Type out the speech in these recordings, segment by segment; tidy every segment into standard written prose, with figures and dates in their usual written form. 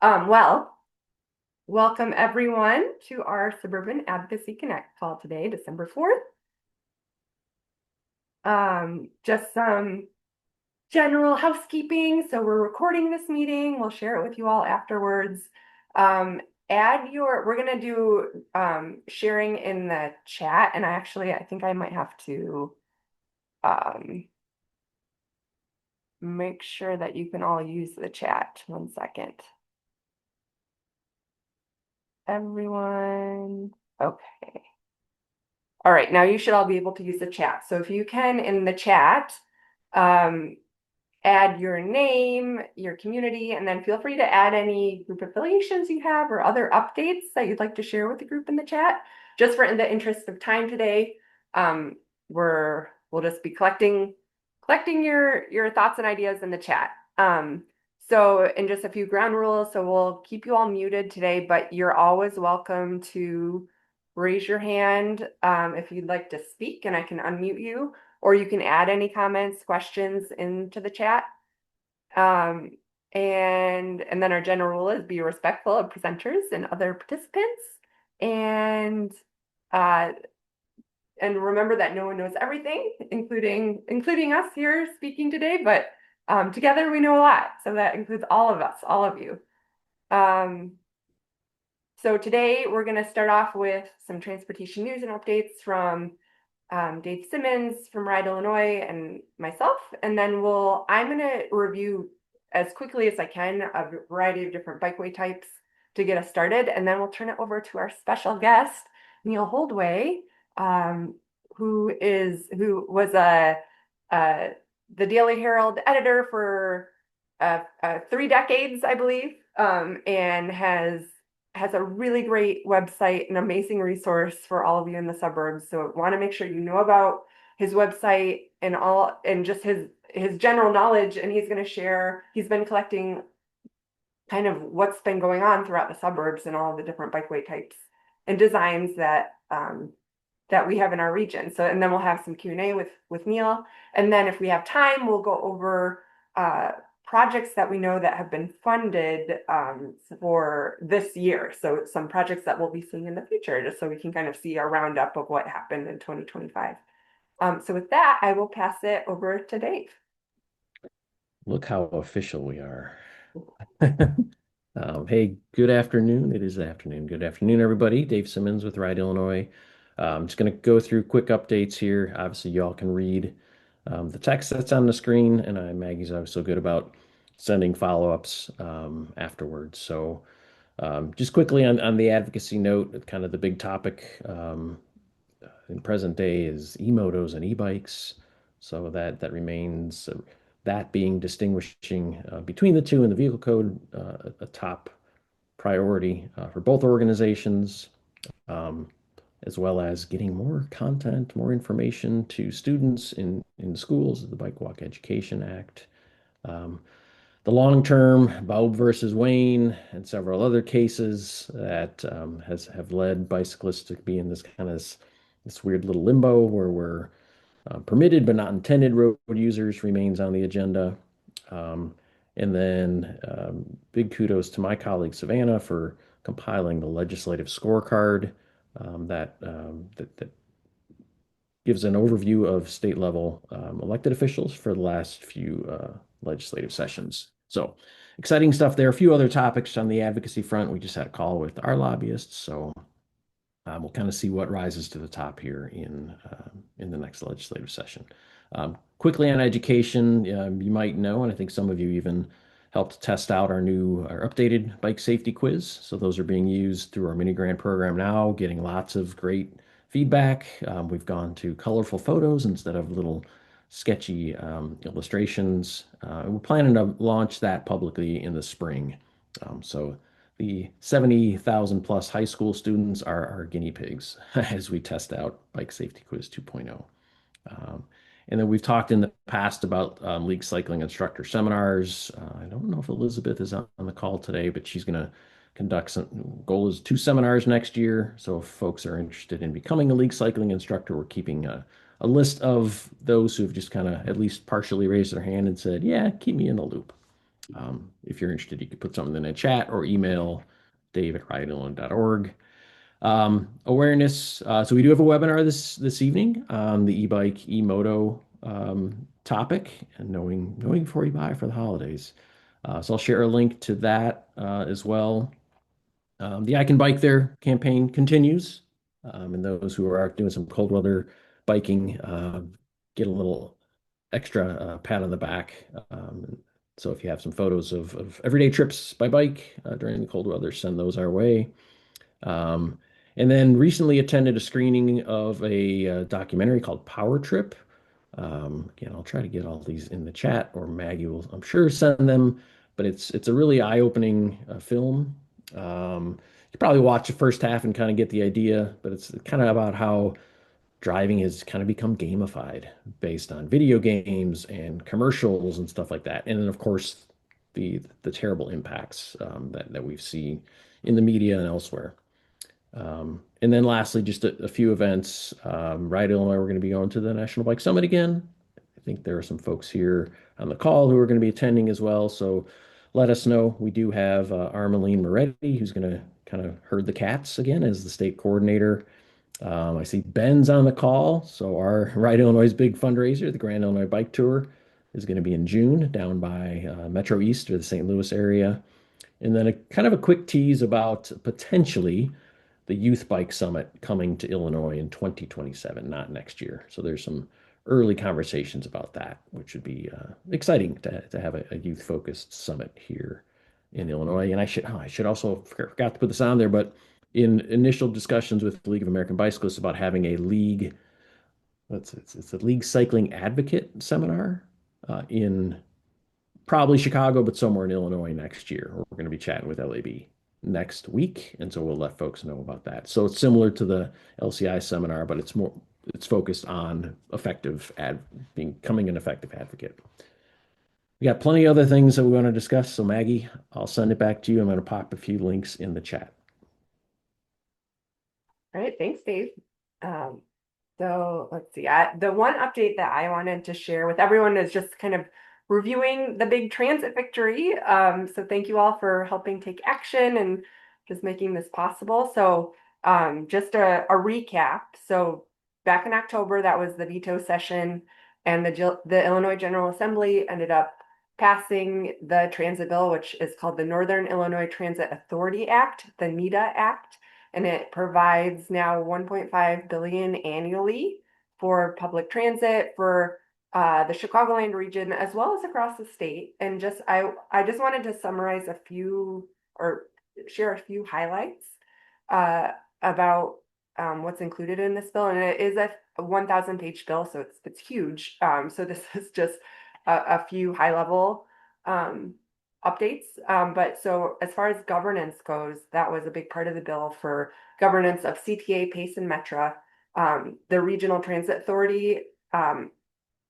Well, welcome everyone to our Suburban Advocacy Connect call today, December 4th. Just some general housekeeping. So we're recording this meeting. We'll share it with you all afterwards. Um, we're gonna do sharing in the chat, and I think I might have to um, make sure that you can all use the chat. 1 second. Everyone. Okay. All right, now you should all be able to use the chat. So if you can in the chat, um, add your name, your community, and then feel free to add any group affiliations you have or other updates that you'd like to share with the group in the chat. Just for in the interest of time today, um, we'll just be collecting your thoughts and ideas in the chat. So in just a few ground rules, so we'll keep you all muted today, but you're always welcome to raise your hand if you'd like to speak, and I can unmute you, or you can add any comments, questions into the chat. Um, and then our general rule is be respectful of presenters and other participants. And uh, and remember that no one knows everything, including us here speaking today, but together we know a lot. So that includes all of us, all of you. Um, so today we're going to start off with some transportation news and updates from Dave Simmons from Ride, Illinois, and myself. And then I'm going to review as quickly as I can a variety of different bikeway types to get us started. And then we'll turn it over to our special guest, Neil Holdway, um, who was a the Daily Herald editor for 3 decades, I believe, and has a really great website, an amazing resource for all of you in the suburbs. So I want to make sure you know about his website and just his general knowledge. And he's been collecting kind of what's been going on throughout the suburbs and all of the different bikeway types and designs that we have in our region. So, and then we'll have some Q&A with Neil. And then if we have time, we'll go over uh, projects that we know that have been funded for this year. So some projects that we'll be seeing in the future, just so we can kind of see a roundup of what happened in 2025. So with that, I will pass it over to Dave. Look how official we are. Hey, good afternoon. It is afternoon. Good afternoon, everybody. Dave Simmons with Ride, Illinois. I'm just going to go through quick updates here. Obviously, y'all can read the text that's on the screen, and Maggie's always so good about sending follow-ups afterwards. So, just quickly on the advocacy note, kind of the big topic in present day is e-motos and e-bikes. So that remains that being distinguishing between the two in the vehicle code, a top priority for both organizations, um, as well as getting more content, more information to students in schools, the Bike Walk Education Act. Um, the long term, Baub versus Wayne, and several other cases that have led bicyclists to be in this kind of this weird little limbo where we're permitted but not intended road users remains on the agenda. Um, and then big kudos to my colleague Savannah for compiling the legislative scorecard that gives an overview of state level elected officials for the last few legislative sessions. So exciting stuff there. A few other topics on the advocacy front. We just had a call with our lobbyists, so we'll kind of see what rises to the top here in the next legislative session. Quickly on education, you might know, and I think some of you even helped test out our updated bike safety quiz. So those are being used through our mini grant program now, getting lots of great feedback. We've gone to colorful photos instead of little sketchy illustrations. We're planning to launch that publicly in the spring. So the 70,000 plus high school students are our guinea pigs as we test out Bike Safety Quiz 2.0. And then we've talked in the past about league cycling instructor seminars. I don't know if Elizabeth is on the call today, but she's going to conduct some goal is 2 seminars next year. So if folks are interested in becoming a league cycling instructor, we're keeping a list of those who've just kind of at least partially raised their hand and said, yeah, keep me in the loop. If you're interested, you could put something in the chat or email dave@riotillinois.org. Awareness. So we do have a webinar this evening on the e-bike, e-moto topic and knowing before you buy for the holidays. So I'll share a link to that as well. The I Can Bike There campaign continues, and those who are out doing some cold weather biking get a little extra pat on the back. So if you have some photos of everyday trips by bike during the cold weather, send those our way. Um, and then recently attended a screening of a documentary called Power Trip. Again, I'll try to get all these in the chat, or Maggie will, I'm sure, send them. But it's a really eye-opening film. You probably watch the first half and kind of get the idea, but it's kind of about how driving has kind of become gamified based on video games and commercials and stuff like that. And then, of course, the terrible impacts that we've seen in the media and elsewhere. And then lastly, just a few events. Riot, Illinois, we're going to be going to the National Bike Summit again. I think there are some folks here on the call who are going to be attending as well. So let us know. We do have Armeline Moretti, who's going to kind of herd the cats again as the state coordinator. I see Ben's on the call. So our Ride Illinois' big fundraiser, the Grand Illinois Bike Tour, is going to be in June down by Metro East or the St. Louis area. And then a kind of a quick tease about potentially the Youth Bike Summit coming to Illinois in 2027, not next year. So there's some early conversations about that, which would be exciting to have a youth-focused summit here in Illinois. And I should also forgot to put this on there, but in initial discussions with the League of American Bicyclists about having a league, it's a league cycling advocate seminar in probably Chicago, but somewhere in Illinois next year. We're going to be chatting with LAB next week, and so we'll let folks know about that. So it's similar to the LCI seminar, but it's focused on becoming an effective advocate. We got plenty of other things that we want to discuss. So Maggie, I'll send it back to you. I'm going to pop a few links in the chat. All right, thanks, Dave. Um, So let's see. The one update that I wanted to share with everyone is just kind of reviewing the big transit victory. So thank you all for helping take action and just making this possible. So just a recap. So back in October, that was the veto session, and the Illinois General Assembly ended up passing the transit bill, which is called the Northern Illinois Transit Authority Act, the NITA Act, and it provides now 1.5 billion annually for public transit for the Chicagoland region as well as across the state. And I just wanted to summarize a few or share a few highlights about what's included in this bill. And it is a 1,000-page bill, so it's huge. So this is just a few high level updates. But so as far as governance goes, that was a big part of the bill for governance of CTA, PACE, and Metra. The Regional Transit Authority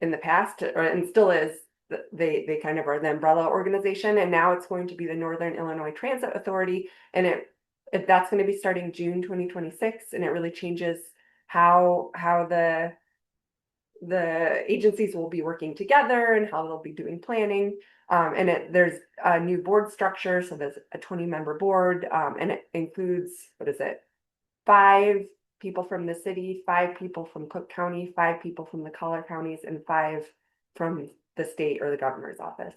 in the past, and still is, they kind of are the umbrella organization, and now it's going to be the Northern Illinois Transit Authority, and that's going to be starting June 2026, and it really changes how the agencies will be working together and how they'll be doing planning. And there's a new board structure. So there's a 20-member board, and it includes, 5 people from the city, 5 people from Cook County, 5 people from the collar counties, and 5 from the state or the governor's office.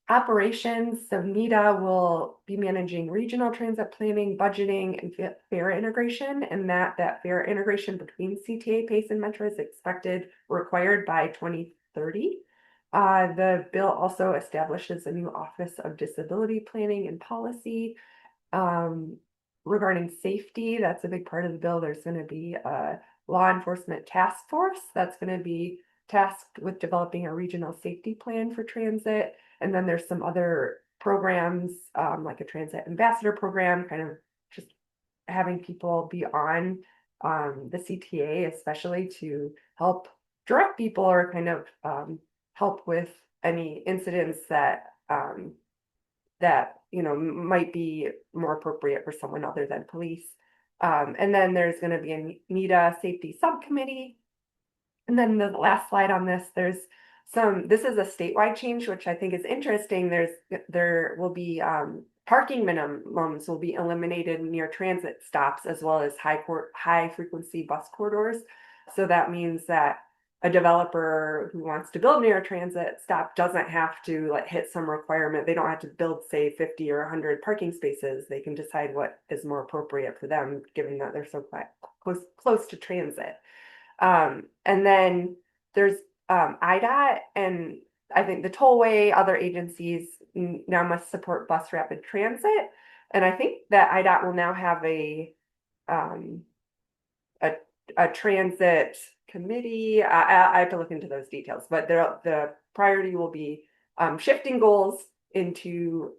Operations, so NITA will be managing regional transit planning, budgeting, and fare integration, and that fare integration between CTA, PACE, and Metro is required by 2030. The bill also establishes a new Office of Disability Planning and Policy. Regarding safety, that's a big part of the bill. There's going to be a law enforcement task force that's going to be tasked with developing a regional safety plan for transit. And then there's some other programs, like a transit ambassador program, kind of just having people be on the CTA, especially to help direct people or kind of help with any incidents that might be more appropriate for someone other than police. And then there's going to be a NITA safety subcommittee. And then the last slide on this, there's this is a statewide change, which I think is interesting. There will be parking minimums will be eliminated near transit stops as well as high frequency bus corridors. So that means that a developer who wants to build near a transit stop doesn't have to like hit some requirement. They don't have to build, say, 50 or 100 parking spaces. They can decide what is more appropriate for them, given that they're so close to transit. And then there's IDOT, and I think the tollway, other agencies now must support bus rapid transit. And I think that IDOT will now have um, a, a transit committee. I have to look into those details, but the priority will be shifting goals into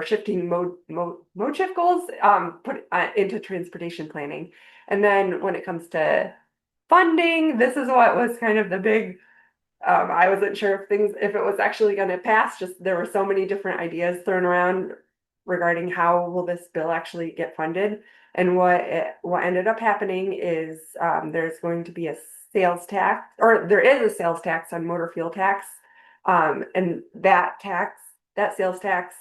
shifting mode shift goals put into transportation planning. And then when it comes to funding, this is what was kind of the big I wasn't sure if it was actually going to pass. Just there were so many different ideas thrown around regarding how will this bill actually get funded. And what ended up happening is there's going to be a sales tax, or there is a sales tax on motor fuel tax, and that sales tax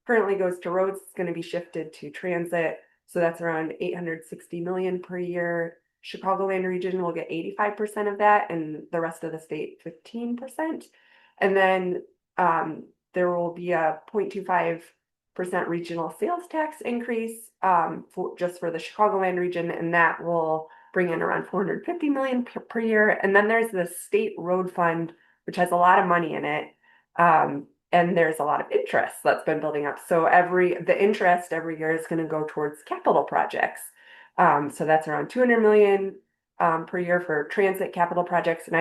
currently goes to roads. It's going to be shifted to transit, so that's around 860 million per year. Chicagoland region will get 85% of that, and the rest of the state 15%. And then there will be a 0.25% regional sales tax increase just for the Chicagoland region, and that will bring in around 450 million per year. And then there's the state road fund, which has a lot of money in it. And there's a lot of interest that's been building up. So the interest every year is going to go towards capital projects. So that's around 200 million per year for transit capital projects. And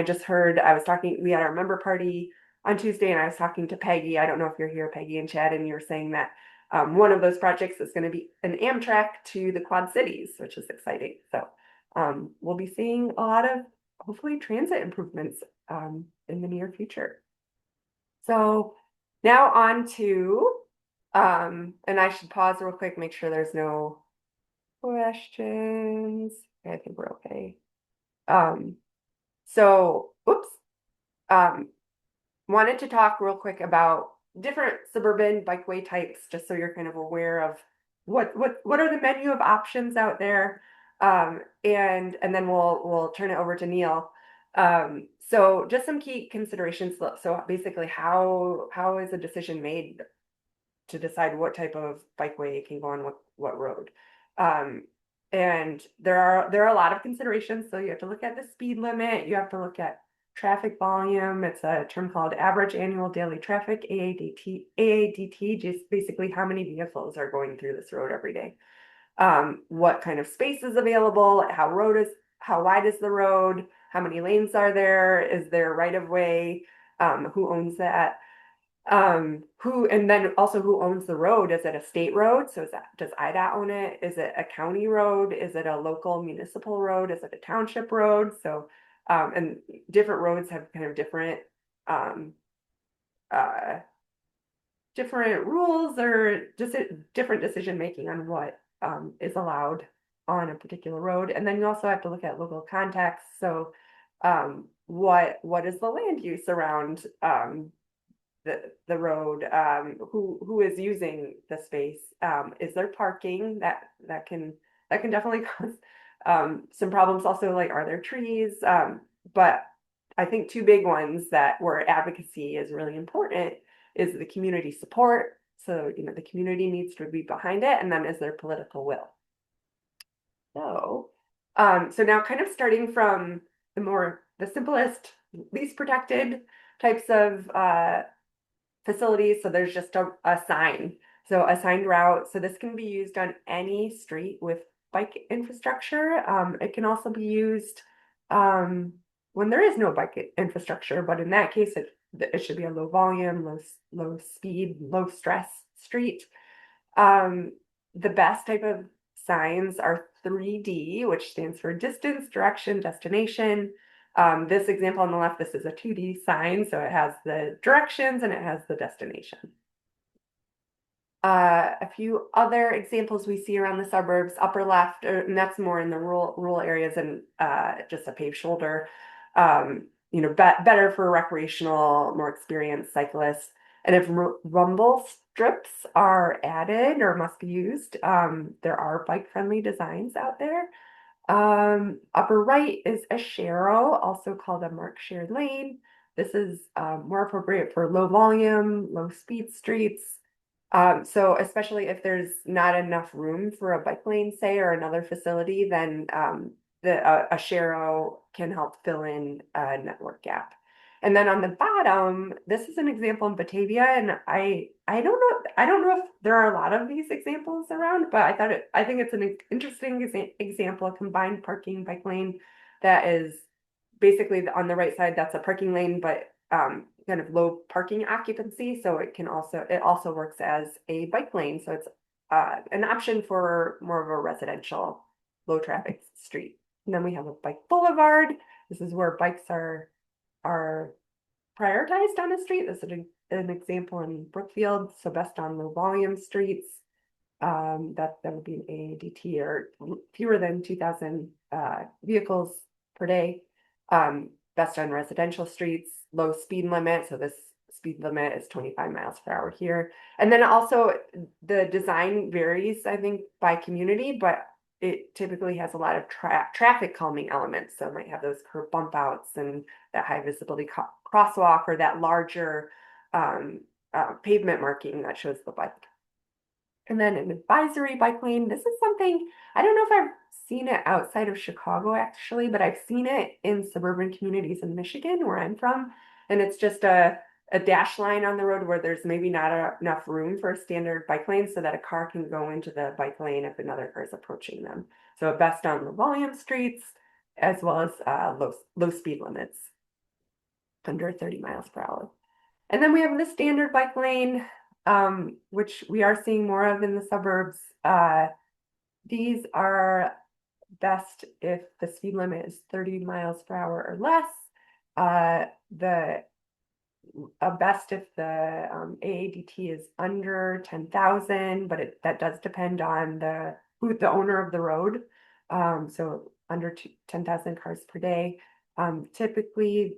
we had our member party on Tuesday, and I was talking to Peggy. I don't know if you're here, Peggy and Chad, and you were saying that one of those projects is going to be an Amtrak to the Quad Cities, which is exciting. So we'll be seeing a lot of hopefully transit improvements in the near future. So now on to, and I should pause real quick, make sure there's no questions. I think we're okay. Oops. Um, Wanted to talk real quick about different suburban bikeway types, just so you're kind of aware of what are the menu of options out there. And then we'll turn it over to Neil. So just some key considerations. So basically, how is a decision made to decide what type of bikeway can go on what road? And there are a lot of considerations. So you have to look at the speed limit. You have to look at traffic volume. It's a term called average annual daily traffic, AADT, just basically how many vehicles are going through this road every day. What kind of space is available? How wide is the road? How many lanes are there? Is there right of way? Who owns that? And then also who owns the road? Is it a state road? So does IDOT own it? Is it a county road? Is it a local municipal road? Is it a township road? So, and different roads have kind of um, uh, different rules or just different decision making on what is allowed on a particular road. And then you also have to look at local context. So, what is the land use around the road? Who is using the space? Is there parking that can definitely cause some problems? Also, like, are there trees? But I think two big ones where advocacy is really important is the community support. So, the community needs to be behind it, and then is there political will? So now kind of starting from the simplest, least protected types of facilities. So there's just a sign. So a signed route. So this can be used on any street with bike infrastructure. It can also be used when there is no bike infrastructure, but in that case, it should be a low volume, low speed, low stress street. The best type of signs are 3D, which stands for distance, direction, destination. This example on the left, this is a 2D sign, so it has the directions and it has the destination. A few other examples we see around the suburbs, upper left, and that's more in the rural areas and just a paved shoulder. better for recreational, more experienced cyclists. And if rumble strips are added or must be used, there are bike-friendly designs out there. Upper right is a sharrow, also called a marked shared lane. This is more appropriate for low volume, low speed streets. So especially if there's not enough room for a bike lane, say, or another facility, then a sharrow can help fill in a network gap. And then on the bottom, this is an example in Batavia, and I don't know if there are a lot of these examples around, but I think it's an interesting example of combined parking bike lane that is basically on the right side, that's a parking lane, but kind of low parking occupancy. So it also works as a bike lane. So it's an option for more of a residential low traffic street. And then we have a bike boulevard. This is where bikes are prioritized on a street. This is an example in Brookfield, so best on low volume streets. That would be an AADT or fewer than 2,000 vehicles per day. Best on residential streets, low speed limit. So this speed limit is 25 miles per hour here. And then also the design varies, I think, by community, but it typically has a lot of traffic calming elements. So it might have those curb bump outs and that high visibility crosswalk or that larger pavement marking that shows the bike. And then an advisory bike lane. This is something, I don't know if I've seen it outside of Chicago actually, but I've seen it in suburban communities in Michigan where I'm from. And it's just a dash line on the road where there's maybe not enough room for a standard bike lane so that a car can go into the bike lane if another car is approaching them. So best on the volume streets as well as low speed limits under 30 miles per hour. And then we have the standard bike lane, which we are seeing more of in the suburbs. These are best if the speed limit is 30 miles per hour or less. The best if the AADT is under 10,000, but that does depend on the owner of the road. So under 10,000 cars per day. Typically,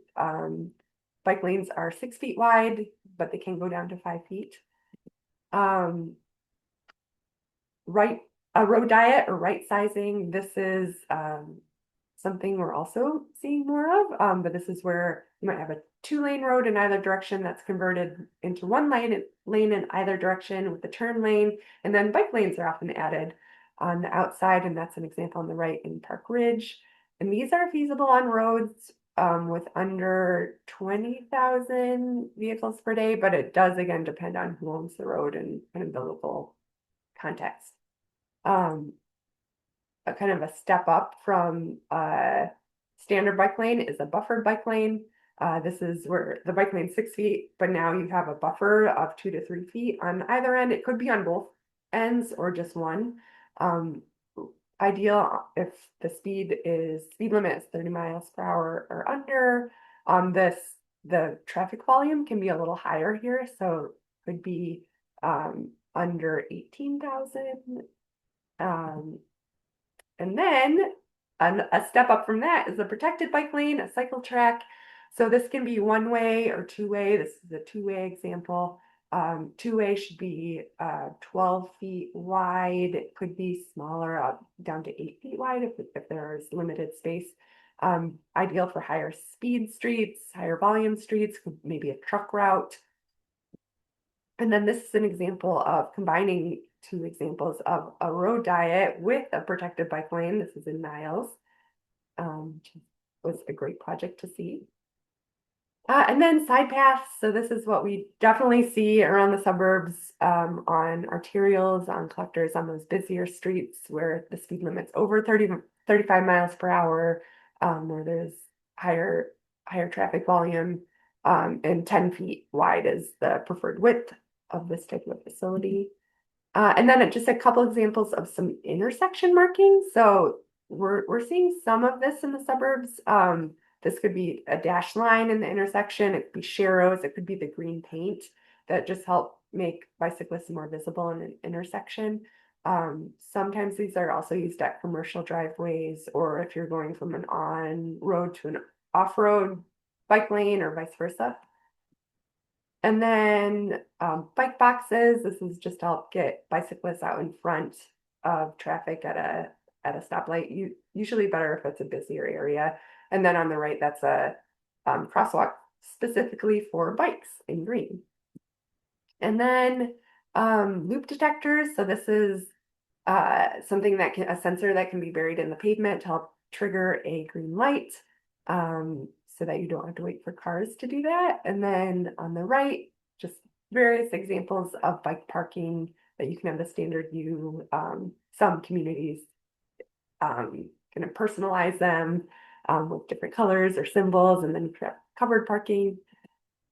bike lanes are 6 feet wide, but they can go down to 5 feet. Right, a road diet or right sizing. This is something we're also seeing more of, but this is where you might have a 2-lane road in either direction that's converted into 1 lane in either direction with the turn lane, and then bike lanes are often added on the outside, and that's an example on the right in Park Ridge. And these are feasible on roads with under 20,000 vehicles per day, but it does again depend on who owns the road and kind of the local context. A kind of a step up from standard bike lane is a buffered bike lane. This is where the bike lane is 6 feet, but now you have a buffer of 2 to 3 feet on either end. It could be on both ends or just one. Ideal if the speed limit is 30 miles per hour or under. The traffic volume can be a little higher here, so it could be under 18,000. And then a step up from that is a protected bike lane, a cycle track. So this can be 1-way or 2-way. This is a 2-way example. 2-way should be 12 feet wide. It could be smaller, down to 8 feet wide if there's limited space. Ideal for higher speed streets, higher volume streets, maybe a truck route. And then this is an example of combining 2 examples of a road diet with a protected bike lane. This is in Niles. Which was a great project to see. And then side paths. So this is what we definitely see around the suburbs, on arterials, on collectors, on those busier streets where the speed limit's over 35 miles per hour, where there's higher traffic volume, and 10 feet wide is the preferred width of this type of facility. And then just a couple examples of some intersection markings. So we're seeing some of this in the suburbs. This could be a dash line in the intersection. It could be sharrows. It could be the green paint that just help make bicyclists more visible in an intersection. Sometimes these are also used at commercial driveways, or if you're going from an on-road to an off-road bike lane or vice versa. And then bike boxes, this is just to help get bicyclists out in front of traffic at a stoplight. Usually better if it's a busier area. And then on the right, that's a crosswalk specifically for bikes in green. And then loop detectors. So this is something that can, a sensor that can be buried in the pavement to help trigger a green light, so that you don't have to wait for cars to do that. And then on the right, just various examples of bike parking that you can have the standard view. Some communities kind of personalize them with different colors or symbols, and then you have covered parking.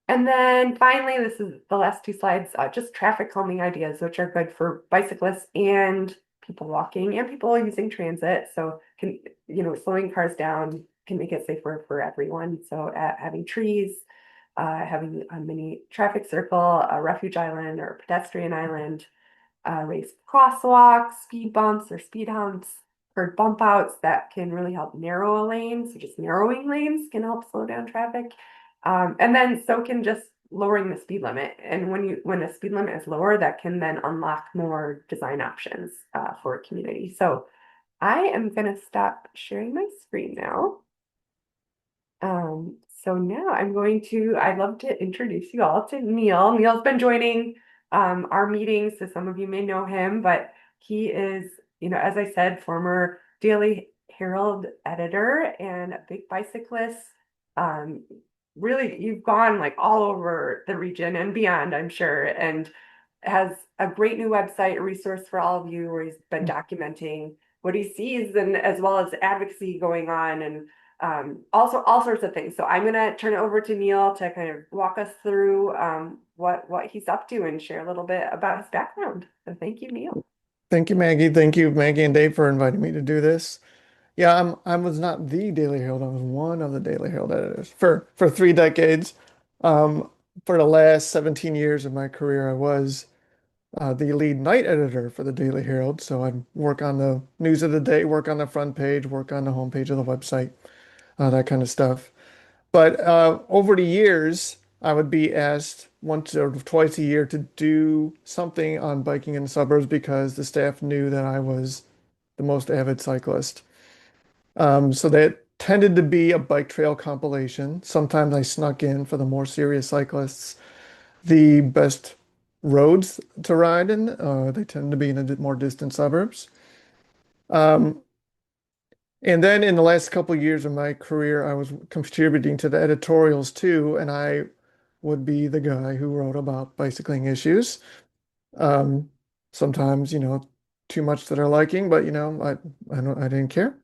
And then finally, this is the last two slides, just traffic calming ideas, which are good for bicyclists and people walking and people using transit. So can, slowing cars down can make it safer for everyone. So having trees, having a mini traffic circle, a refuge island or pedestrian island, raised crosswalks, speed bumps or speed humps, or bump outs that can really help narrow a lane. So just narrowing lanes can help slow down traffic. And then so can just lowering the speed limit. And when the speed limit is lower, that can then unlock more design options for a community. So I am going to stop sharing my screen now. So now I'd love to introduce you all to Neil. Neil's been joining our meetings, so some of you may know him, but he is, as I said, former Daily Herald editor and a big bicyclist. Um, Really, you've gone like all over the region and beyond, I'm sure, and has a great new website, a resource for all of you where he's been documenting what he sees and as well as advocacy going on and also all sorts of things. So I'm going to turn it over to Neil to kind of walk us through what he's up to and share a little bit about his background. So thank you, Neil. Thank you, Maggie. Thank you, Maggie and Dave, for inviting me to do this. Yeah, I was not the Daily Herald. I was one of the Daily Herald editors for 3 decades. Um, for the last 17 years of my career, I was the lead night editor for the Daily Herald. So I'd work on the news of the day, work on the front page, work on the homepage of the website, that kind of stuff. But over the years, I would be asked once or twice a year to do something on biking in the suburbs because the staff knew that I was the most avid cyclist. So that tended to be a bike trail compilation. Sometimes I snuck in for the more serious cyclists the best roads to ride in. They tend to be in the more distant suburbs. Um, And then in the last couple of years of my career, I was contributing to the editorials too, and I would be the guy who wrote about bicycling issues. Um, Sometimes, too much to their liking, but I didn't care.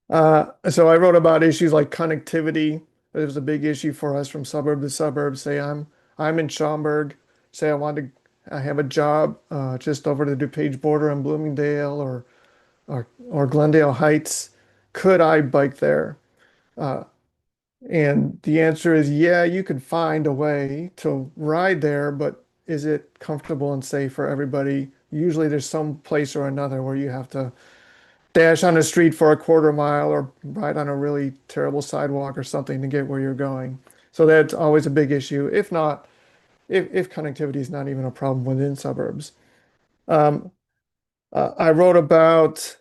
So I wrote about issues like connectivity. It was a big issue for us from suburb to suburb. Say I'm in Schaumburg. Say I have a job just over the DuPage border in Bloomingdale or Glendale Heights. Could I bike there? Uh, and the answer is yeah, you could find a way to ride there, but is it comfortable and safe for everybody? Usually there's some place or another where you have to dash on a street for a quarter mile or ride on a really terrible sidewalk or something to get where you're going. So that's always a big issue. If not, if connectivity is not even a problem within suburbs. Um, I wrote about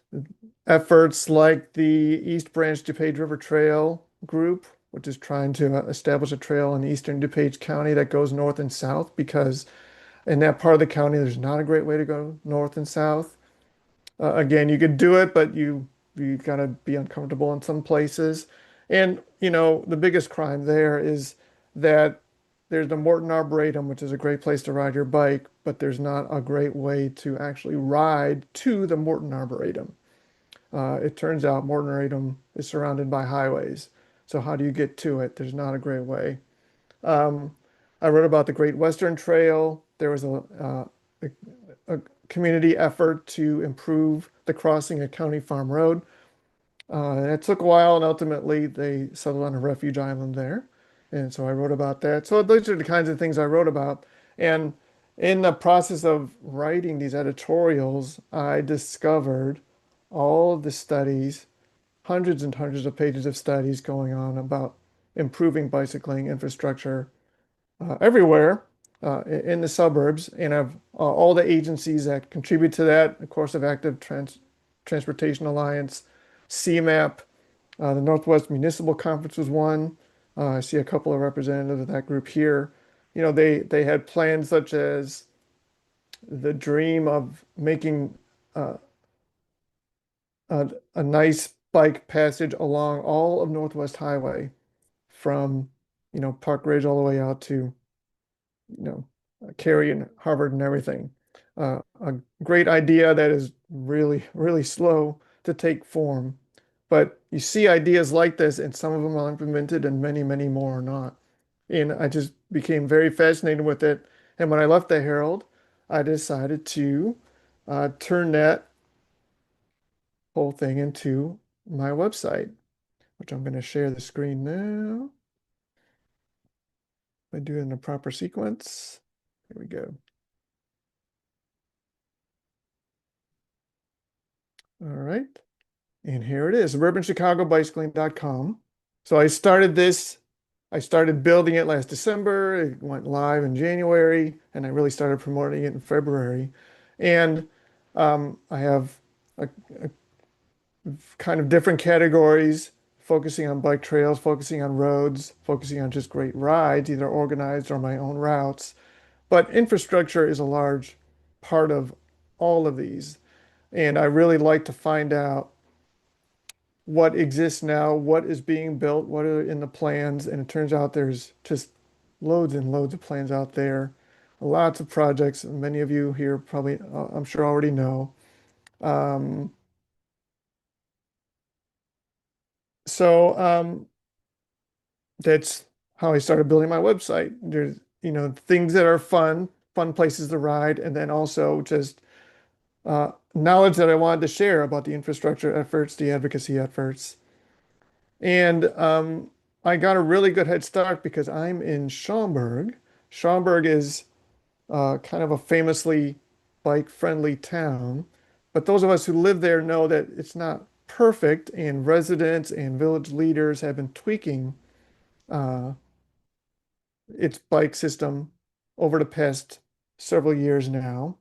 efforts like the East Branch DuPage River Trail group, which is trying to establish a trail in eastern DuPage County that goes north and south because in that part of the county, there's not a great way to go north and south. Again, you could do it, but you gotta be uncomfortable in some places. And the biggest crime there is that there's the Morton Arboretum, which is a great place to ride your bike, but there's not a great way to actually ride to the Morton Arboretum. It turns out Morton Arboretum is surrounded by highways. So how do you get to it? There's not a great way. Um, I wrote about the Great Western Trail. There was a community effort to improve the crossing at County Farm Road. And it took a while, and ultimately they settled on a refuge island there. And so I wrote about that. So those are the kinds of things I wrote about. And in the process of writing these editorials, I discovered all of the studies, hundreds and hundreds of pages of studies going on about improving bicycling infrastructure everywhere in the suburbs, and of all the agencies that contribute to that, of course, of Active Transportation Alliance, CMAP, the Northwest Municipal Conference was one. I see a couple of representatives of that group here. You know, they had plans such as the dream of making uh, a nice bike passage along all of Northwest Highway from, Park Ridge all the way out to, you know, Cary and Harvard and everything. A great idea that is really, really slow to take form. But you see ideas like this, and some of them are implemented, and many, many more are not. And I just became very fascinated with it. And when I left the Herald, I decided to turn that whole thing into my website, which I'm going to share the screen now. I do it in the proper sequence. Here we go. All right. And here it is, suburbanchicagobicycling.com. So I started building it last December. It went live in January, and I really started promoting it in February. And I have a kind of different categories, focusing on bike trails, focusing on roads, focusing on just great rides, either organized or my own routes. But infrastructure is a large part of all of these. And I really like to find out what exists now, what is being built, what are in the plans. And it turns out there's just loads and loads of plans out there, lots of projects. Many of you here probably, I'm sure, already know. Um, so that's how I started building my website. There's, things that are fun places to ride, and then also just knowledge that I wanted to share about the infrastructure efforts, the advocacy efforts. And I got a really good head start because I'm in Schaumburg. Schaumburg is kind of a famously bike-friendly town, but those of us who live there know that it's not perfect, and residents and village leaders have been tweaking uh, its bike system over the past several years now.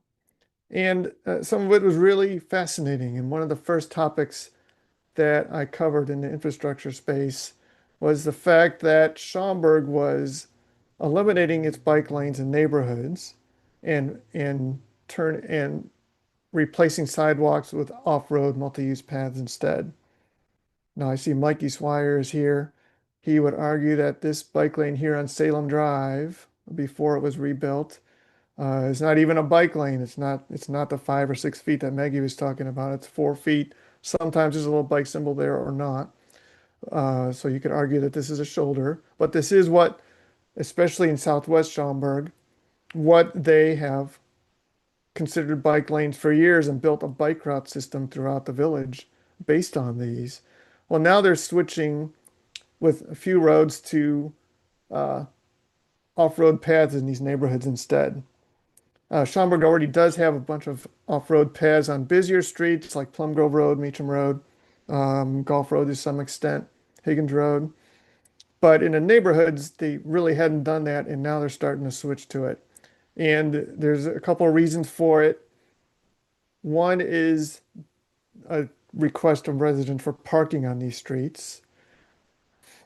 And some of it was really fascinating. And one of the first topics that I covered in the infrastructure space was the fact that Schaumburg was eliminating its bike lanes in neighborhoods and replacing sidewalks with off-road multi-use paths instead. Now I see Mikey Swire is here. He would argue that this bike lane here on Salem Drive, before it was rebuilt, is not even a bike lane. It's not the 5 or 6 feet that Maggie was talking about. It's 4 feet. Sometimes there's a little bike symbol there or not. So you could argue that this is a shoulder, but this is what, especially in Southwest Schaumburg, what they have considered bike lanes for years and built a bike route system throughout the village based on these. Well, now they're switching with a few roads to uh, off-road paths in these neighborhoods instead. Schaumburg already does have a bunch of off-road paths on busier streets like Plum Grove Road, Meacham Road, Gulf Road to some extent, Higgins Road. But in the neighborhoods, they really hadn't done that, and now they're starting to switch to it. And there's a couple of reasons for it. One is a request of residents for parking on these streets.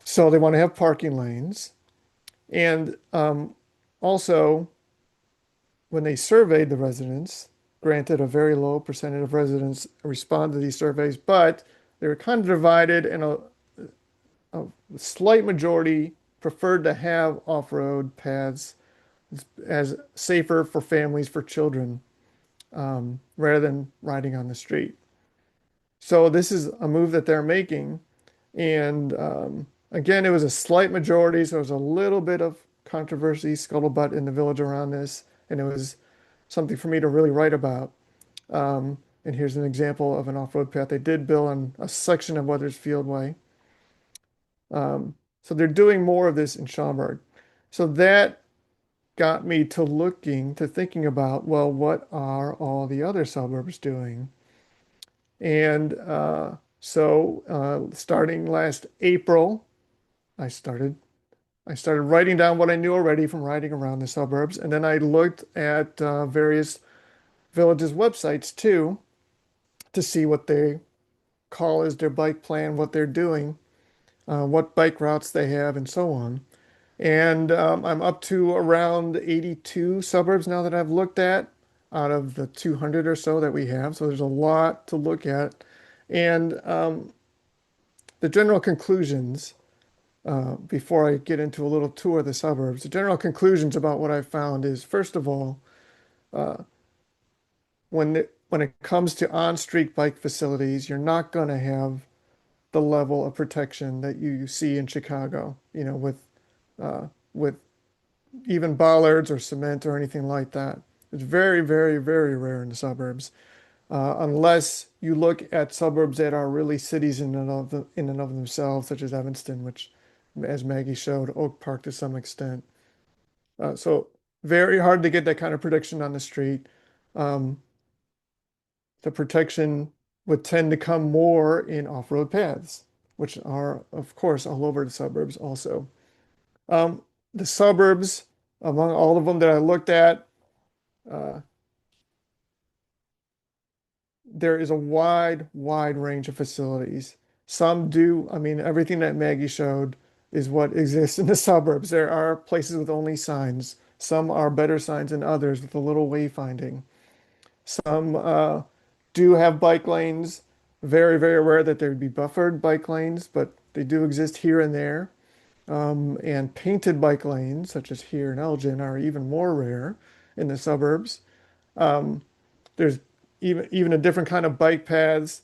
So they want to have parking lanes. And also, when they surveyed the residents, granted a very low percentage of residents respond to these surveys, but they were kind of divided, and a slight majority preferred to have off-road paths as safer for families, for children, rather than riding on the street. So this is a move that they're making. And again, it was a slight majority, so there was a little bit of controversy, scuttlebutt in the village around this. And it was something for me to really write about. And here's an example of an off-road path they did build on a section of Weathersfield Way. So they're doing more of this in Schaumburg. So that got me to thinking about, well, what are all the other suburbs doing? And starting last April, I started I started writing down what I knew already from riding around the suburbs, and then I looked at various villages' websites too to see what they call as their bike plan, what they're doing, what bike routes they have, and so on. And I'm up to around 82 suburbs now that I've looked at out of the 200 or so that we have. So there's a lot to look at. And the general conclusions, before I get into a little tour of the suburbs, the general conclusions about what I found is, first of all, when it comes to on-street bike facilities, you're not going to have the level of protection that you see in Chicago, with even bollards or cement or anything like that. It's very, very, very rare in the suburbs, unless you look at suburbs that are really cities in and of themselves, such as Evanston, which, as Maggie showed, Oak Park to some extent. So very hard to get that kind of protection on the street. Um, the protection would tend to come more in off-road paths, which are, of course, all over the suburbs also. Um, the suburbs, among all of them that I looked at, uh, there is a wide, wide range of facilities. Some do, I mean, everything that Maggie showed is what exists in the suburbs. There are places with only signs. Some are better signs than others with a little wayfinding. Some do have bike lanes. Very, very rare that there would be buffered bike lanes, but they do exist here and there. And painted bike lanes, such as here in Elgin, are even more rare in the suburbs. Um, there's even a different kind of bike paths.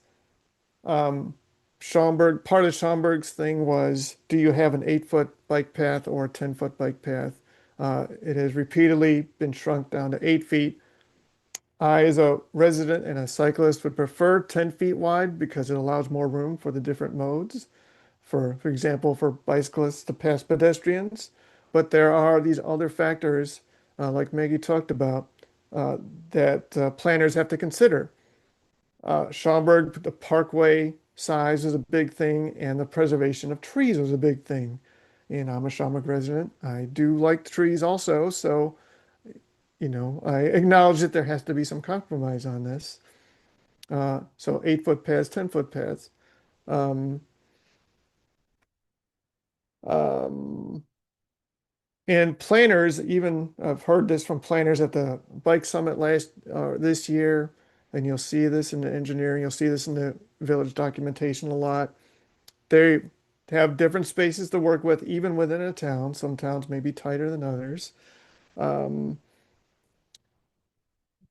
Schaumburg, part of Schaumburg's thing was, do you have an 8-foot bike path or a 10-foot bike path? It has repeatedly been shrunk down to 8 feet. I, as a resident and a cyclist, would prefer 10 feet wide because it allows more room for the different modes. For example, for bicyclists to pass pedestrians. But there are these other factors, like Maggie talked about, uh, that planners have to consider. Schaumburg, the parkway size is a big thing, and the preservation of trees was a big thing. And I'm a Schaumburg resident. I do like the trees also, so I acknowledge that there has to be some compromise on this. So 8-foot paths, 10-foot paths. Um, um, And planners, even I've heard this from planners at the bike summit this year, and you'll see this in the engineering, you'll see this in the village documentation a lot. They have different spaces to work with, even within a town. Some towns may be tighter than others. Um,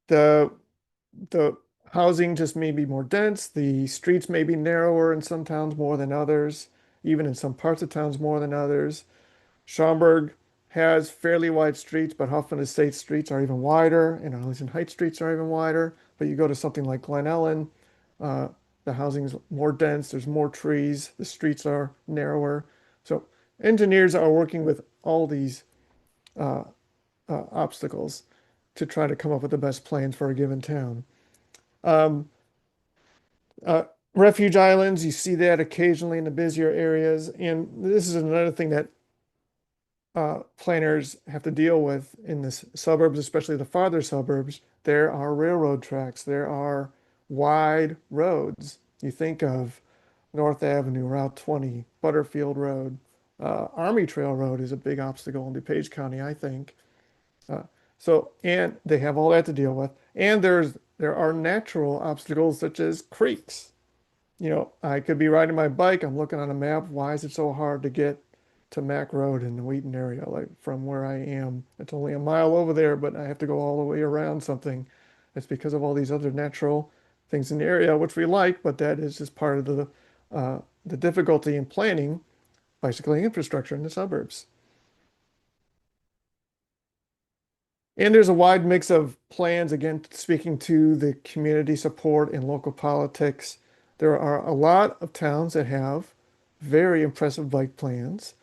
the the housing just may be more dense. The streets may be narrower in some towns more than others, even in some parts of towns more than others. Schaumburg has fairly wide streets, but Huffman Estates streets are even wider, and Arlington Heights streets are even wider. But you go to something like Glen Ellen, uh, the housing is more dense, there's more trees, the streets are narrower. So engineers are working with all these uh, obstacles to try to come up with the best plans for a given town. Um, uh, Refuge islands, you see that occasionally in the busier areas. And this is another thing that planners have to deal with in the suburbs, especially the farther suburbs. There are railroad tracks, there are wide roads. You think of North Avenue, Route 20, Butterfield Road, Army Trail Road is a big obstacle in DuPage County, I think. Uh, and they have all that to deal with. And there are natural obstacles such as creeks. I could be riding my bike, I'm looking on a map, why is it so hard to get to Mack Road in the Wheaton area, like from where I am? It's only a mile over there, but I have to go all the way around something. It's because of all these other natural things in the area, which we like, but that is just part of the difficulty in planning bicycling infrastructure in the suburbs. And there's a wide mix of plans, again, speaking to the community support and local politics. There are a lot of towns that have very impressive bike plans.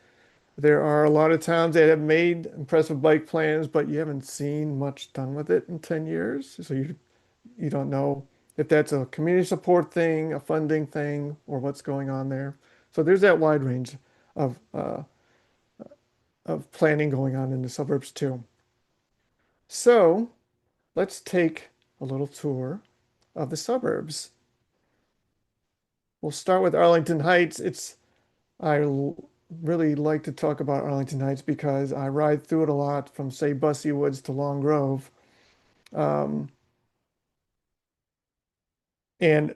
There are a lot of towns that have made impressive bike plans, but you haven't seen much done with it in 10 years. So you don't know if that's a community support thing, a funding thing, or what's going on there. So there's that wide range of of planning going on in the suburbs too. So let's take a little tour of the suburbs. We'll start with Arlington Heights. Really like to talk about Arlington Heights because I ride through it a lot from, say, Bussy Woods to Long Grove. Um, and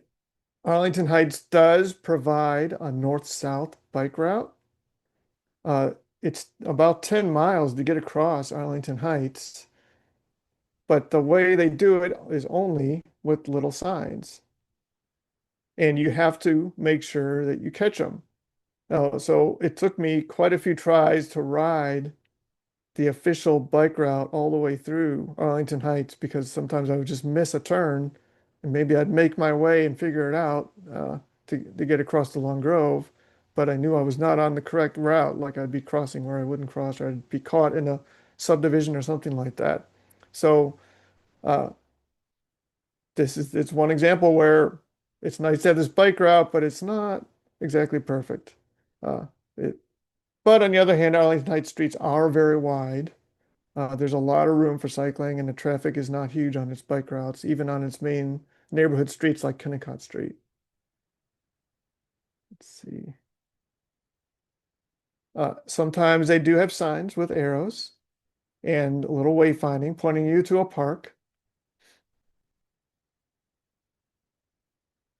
Arlington Heights does provide a north-south bike route. Uh, it's about 10 miles to get across Arlington Heights, but the way they do it is only with little signs. And you have to make sure that you catch them. So it took me quite a few tries to ride the official bike route all the way through Arlington Heights because sometimes I would just miss a turn and maybe I'd make my way and figure it out to get across the Long Grove. But I knew I was not on the correct route, like I'd be crossing where I wouldn't cross, or I'd be caught in a subdivision or something like that. So uh, it's one example where it's nice to have this bike route, but it's not exactly perfect. Uh, it, but on the other hand, Arlington Heights streets are very wide. There's a lot of room for cycling, and the traffic is not huge on its bike routes, even on its main neighborhood streets like Kennicott Street. Let's see. Sometimes they do have signs with arrows and a little wayfinding pointing you to a park.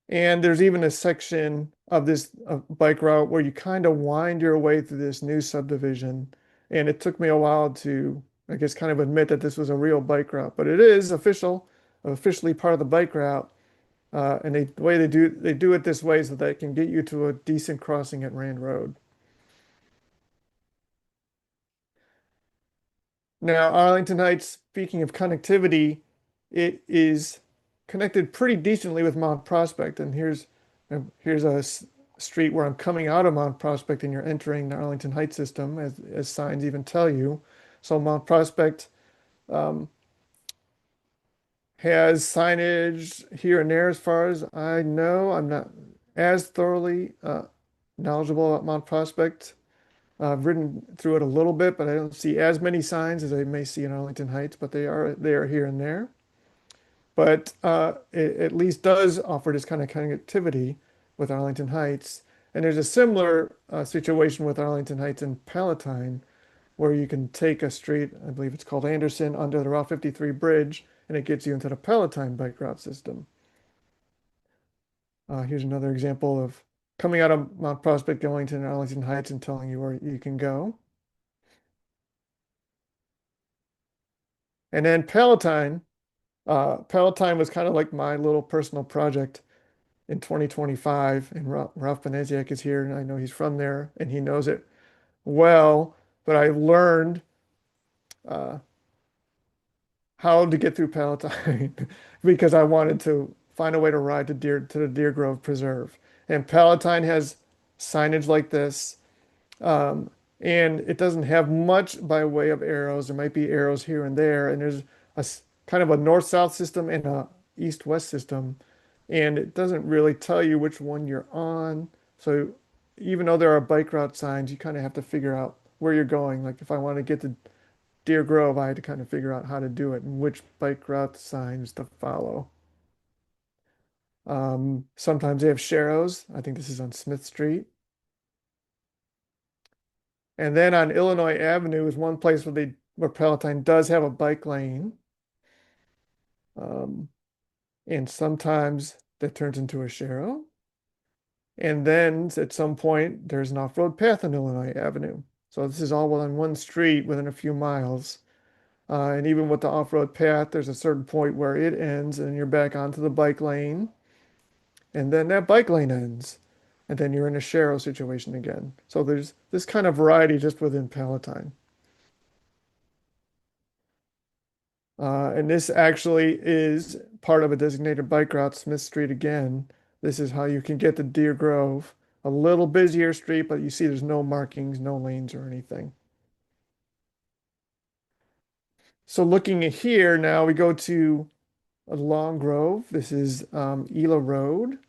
And there's even a section of this bike route where you kind of wind your way through this new subdivision. And it took me a while to, I guess, kind of admit that this was a real bike route, but it is officially part of the bike route. And the way they do it this way so that it can get you to a decent crossing at Rand Road. Now, Arlington Heights, speaking of connectivity, it is connected pretty decently with Mount Prospect. And here's a street where I'm coming out of Mount Prospect and you're entering the Arlington Heights system, as signs even tell you. So Mount Prospect um, has signage here and there as far as I know. I'm not as thoroughly knowledgeable about Mount Prospect. I've ridden through it a little bit, but I don't see as many signs as I may see in Arlington Heights, but they are here and there. But it at least does offer this kind of connectivity with Arlington Heights. And there's a similar situation with Arlington Heights and Palatine, where you can take a street, I believe it's called Anderson, under the Route 53 bridge, and it gets you into the Palatine bike route system. Here's another example of coming out of Mount Prospect, going to Arlington Heights and telling you where you can go. And then Palatine was kind of like my little personal project in 2025. And Ralph Beneziak is here, and I know he's from there, and he knows it well. But I learned uh, how to get through Palatine because I wanted to find a way to ride to the Deer Grove Preserve. And Palatine has signage like this. Um, and it doesn't have much by way of arrows. There might be arrows here and there, and there's kind of a north-south system and a east-west system, and it doesn't really tell you which one you're on. So even though there are bike route signs, you kind of have to figure out where you're going. Like if I want to get to Deer Grove, I had to kind of figure out how to do it and which bike route signs to follow. Sometimes they have sharrows. I think this is on Smith Street. And then on Illinois Avenue is one place where Palatine does have a bike lane. Um, and sometimes that turns into a sharrow. And then at some point there's an off-road path on Illinois Avenue. So this is all on one street within a few miles. And even with the off-road path, there's a certain point where it ends and you're back onto the bike lane. And then that bike lane ends. And then you're in a sharrow situation again. So there's this kind of variety just within Palatine. And this actually is part of a designated bike route, Smith Street again. This is how you can get to Deer Grove. A little busier street, but you see there's no markings, no lanes or anything. So looking at here now, we go to Long Grove. This is Ela Road.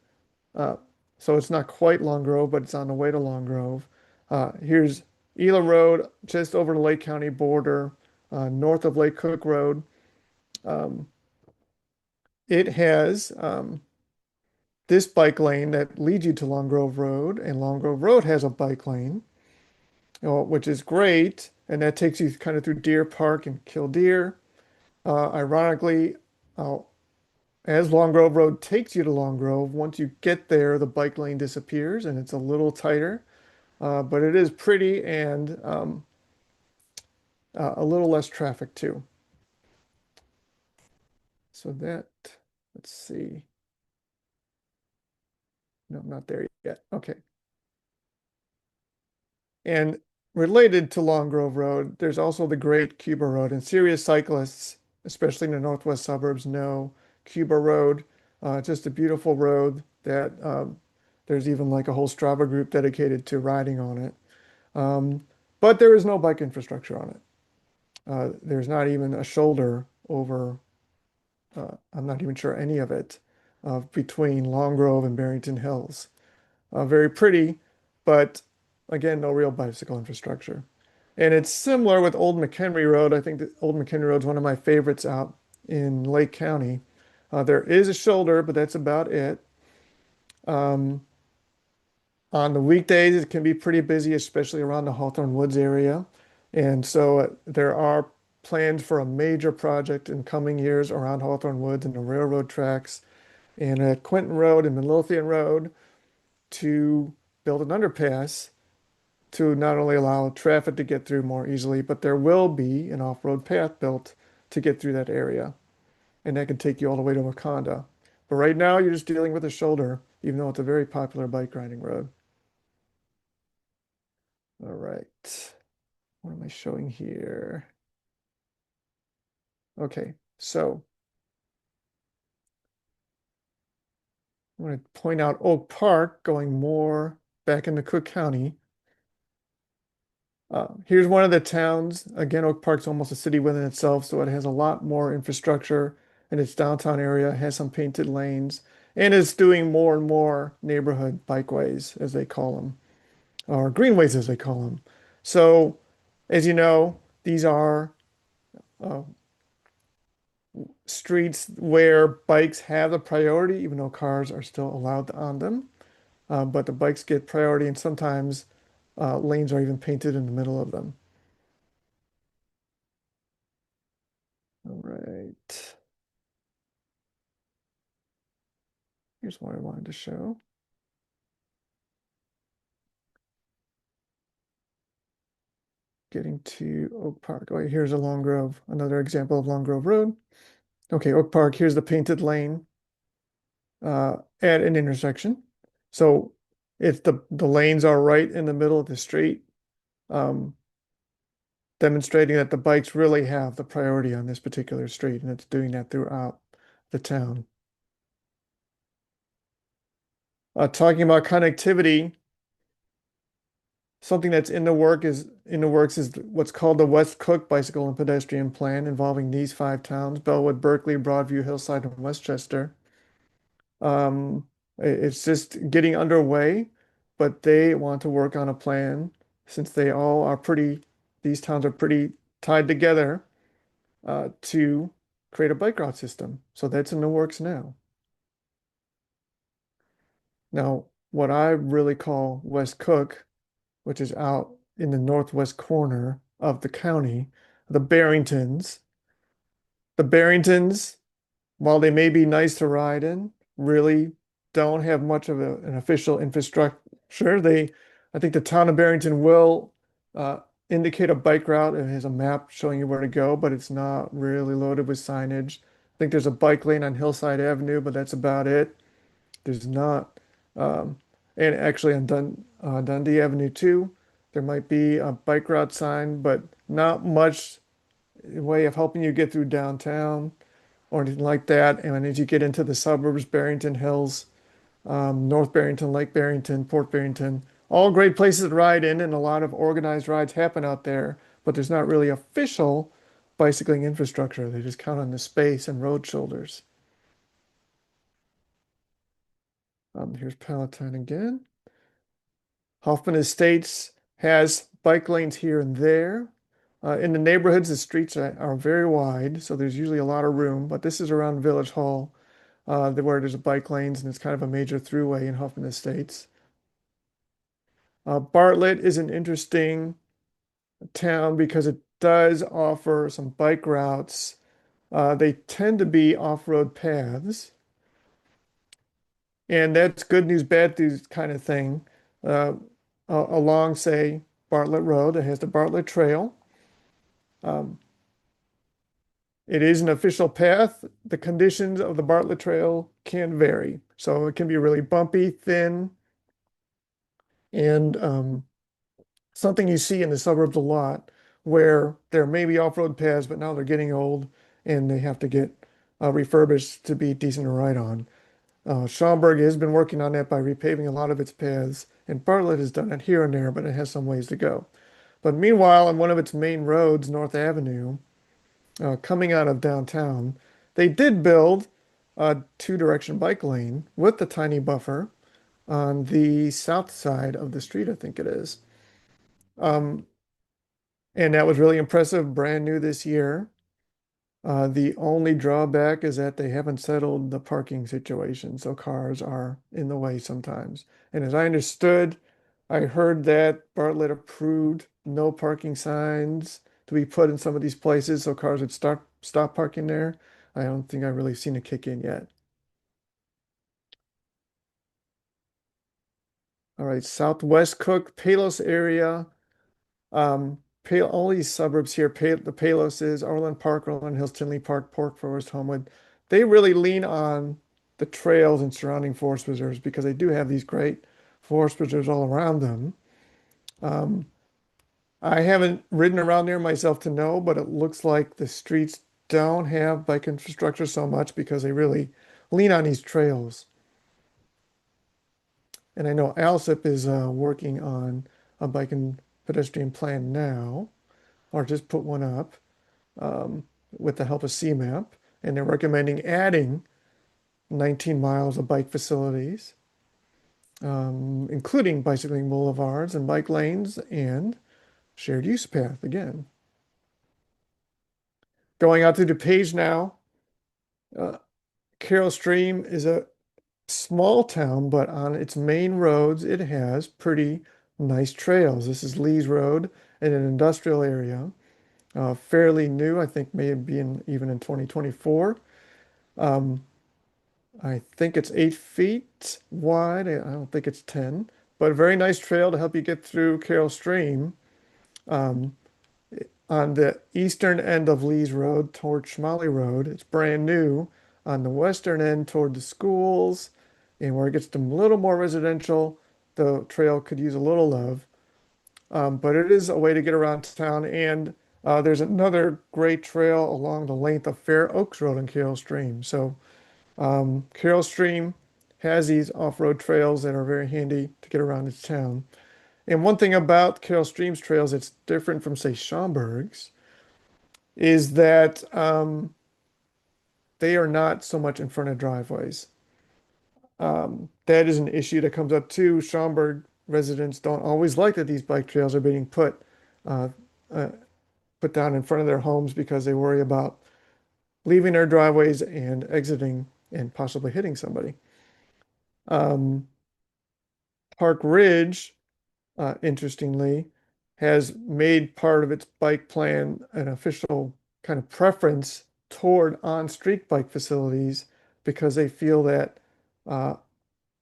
Uh, so it's not quite Long Grove, but it's on the way to Long Grove. Here's Gila Road, just over the Lake County border, north of Lake Cook Road. Um, it has this bike lane that leads you to Long Grove Road, and Long Grove Road has a bike lane, which is great, and that takes you kind of through Deer Park and Killdeer. Ironically, uh, as Long Grove Road takes you to Long Grove, once you get there, the bike lane disappears and it's a little tighter, but it is pretty and a little less traffic too. So that, let's see. No, I'm not there yet. Okay. And related to Long Grove Road, there's also the Great Cuba Road. And serious cyclists, especially in the northwest suburbs, know Cuba Road. Just a beautiful road that there's even like a whole Strava group dedicated to riding on it. Um, but there is no bike infrastructure on it. There's not even a shoulder over, I'm not even sure any of it, between Long Grove and Barrington Hills. Very pretty, but again, no real bicycle infrastructure. And it's similar with Old McHenry Road. I think that Old McHenry Road is one of my favorites out in Lake County. There is a shoulder, but that's about it. Um, on the weekdays, it can be pretty busy, especially around the Hawthorne Woods area. And so there are plans for a major project in coming years around Hawthorne Woods and the railroad tracks and at Quinton Road and Midlothian Road to build an underpass to not only allow traffic to get through more easily, but there will be an off-road path built to get through that area. And that can take you all the way to Wakanda. But right now, you're just dealing with a shoulder, even though it's a very popular bike riding road. All right. What am I showing here? Okay, so I want to point out Oak Park going more back into Cook County. Here's one of the towns. Again, Oak Park's almost a city within itself, so it has a lot more infrastructure in its downtown area, has some painted lanes, and is doing more and more neighborhood bikeways, as they call them, or greenways, as they call them. So, as you know, these are uh, streets where bikes have the priority, even though cars are still allowed on them. But the bikes get priority, and sometimes lanes are even painted in the middle of them. All right. Here's what I wanted to show. Getting to Oak Park. Oh, here's a Long Grove, another example of Long Grove Road. Okay, Oak Park, here's the painted lane at an intersection. So if the lanes are right in the middle of the street, um, demonstrating that the bikes really have the priority on this particular street, and it's doing that throughout the town. Talking about connectivity, something that's in the works is what's called the West Cook Bicycle and Pedestrian Plan, involving these 5 towns: Bellwood, Berkeley, Broadview, Hillside, and Westchester. It's just getting underway, but they want to work on a plan since they all are these towns are pretty tied together to create a bike route system. So that's in the works now. Now, what I really call West Cook, which is out in the northwest corner of the county, the Barringtons. The Barringtons, while they may be nice to ride in, really don't have much of an official infrastructure. I think the town of Barrington will uh, indicate a bike route. It has a map showing you where to go, but it's not really loaded with signage. I think there's a bike lane on Hillside Avenue, but that's about it. There's not, um, and actually on Dundee Avenue too, there might be a bike route sign, but not much way of helping you get through downtown or anything like that. And as you get into the suburbs, Barrington Hills, North Barrington, Lake Barrington, Port Barrington, all great places to ride in, and a lot of organized rides happen out there, but there's not really official bicycling infrastructure. They just count on the space and road shoulders. Here's Palatine again. Hoffman Estates has bike lanes here and there. In the neighborhoods, the streets are very wide, so there's usually a lot of room. But this is around Village Hall, where there's bike lanes, and it's kind of a major throughway in Huffman Estates. Bartlett is an interesting town because it does offer some bike routes. They tend to be off-road paths, and that's good news, bad news kind of thing. Uh, Along, say, Bartlett Road, it has the Bartlett Trail. Um, it is an official path. The conditions of the Bartlett Trail can vary. So it can be really bumpy, thin, and something you see in the suburbs a lot where there may be off-road paths, but now they're getting old and they have to get refurbished to be decent to ride on. Schaumburg has been working on that by repaving a lot of its paths, and Bartlett has done it here and there, but it has some ways to go. But meanwhile, on one of its main roads, North Avenue, coming out of downtown, they did build a two-direction bike lane with the tiny buffer on the south side of the street, I think it is. Um, and that was really impressive, brand new this year. The only drawback is that they haven't settled the parking situation, so cars are in the way sometimes. And as I understood, I heard that Bartlett approved no parking signs to be put in some of these places, so cars would stop parking there. I don't think I've really seen it kick in yet. All right, Southwest Cook, Palos area. All these suburbs here, the Paloses, Orland Park, Orland Hills, Tinley Park, Port Forest, Homewood, they really lean on the trails and surrounding forest preserves because they do have these great forest preserves all around them. Um, I haven't ridden around there myself to know, but it looks like the streets don't have bike infrastructure so much because they really lean on these trails. And I know Alsip is working on a bike and pedestrian plan now, or just put one up um, with the help of CMAP. And they're recommending adding 19 miles of bike facilities, including bicycling boulevards and bike lanes and shared use path again. Going out to DuPage now, uh, Carroll Stream is a small town, but on its main roads, it has pretty nice trails. This is Lee's Road in an industrial area, fairly new, I think maybe even in 2024. Um, I think it's 8 feet wide. I don't think it's 10, but a very nice trail to help you get through Carroll Stream. Um, on the eastern end of Lee's Road toward Schmalley Road, it's brand new. On the western end toward the schools and where it gets to a little more residential, the trail could use a little love. But it is a way to get around town. And there's another great trail along the length of Fair Oaks Road and Carroll Stream. So Carroll Stream has these off-road trails that are very handy to get around its town. And one thing about Carroll Stream's trails that's different from, say, Schaumburg's, is that they are not so much in front of driveways. That is an issue that comes up too. Schaumburg residents don't always like that these bike trails are being uh, uh, put down in front of their homes because they worry about leaving their driveways and exiting and possibly hitting somebody. Um, Park Ridge, interestingly, has made part of its bike plan an official kind of preference toward on-street bike facilities because they feel that uh,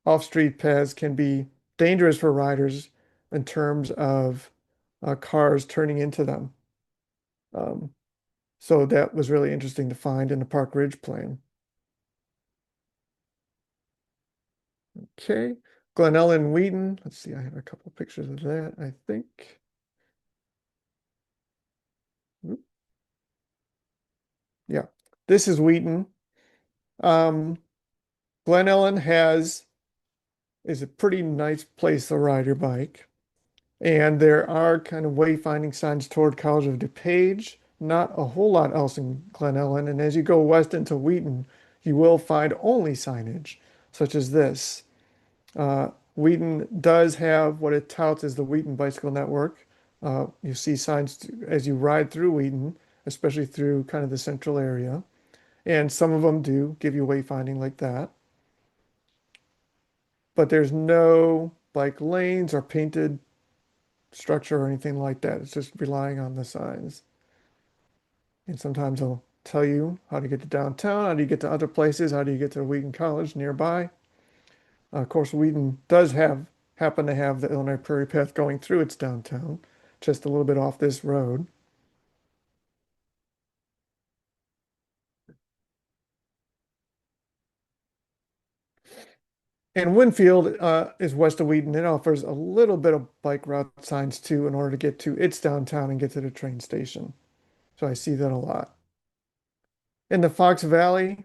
off-street paths can be dangerous for riders in terms of cars turning into them. Um, so that was really interesting to find in the Park Ridge plan. Okay, Glenellen Wheaton. Let's see, I have a couple of pictures of that, I think. Oop. Yeah, this is Wheaton. Um, Glenellen is a pretty nice place to ride your bike. And there are kind of wayfinding signs toward College of DuPage. Not a whole lot else in Glen Ellen. And as you go west into Wheaton, you will find only signage, such as this. Wheaton does have what it touts as the Wheaton Bicycle Network. You see signs as you ride through Wheaton, especially through kind of the central area. And some of them do give you wayfinding like that. But there's no bike lanes or painted structure or anything like that. It's just relying on the signs. And sometimes they'll tell you how to get to downtown, how do you get to other places, how do you get to Wheaton College nearby. Of course, Wheaton does happen to have the Illinois Prairie Path going through its downtown, just a little bit off this road. And Winfield is west of Wheaton. It offers a little bit of bike route signs too in order to get to its downtown and get to the train station. So I see that a lot. In the Fox Valley,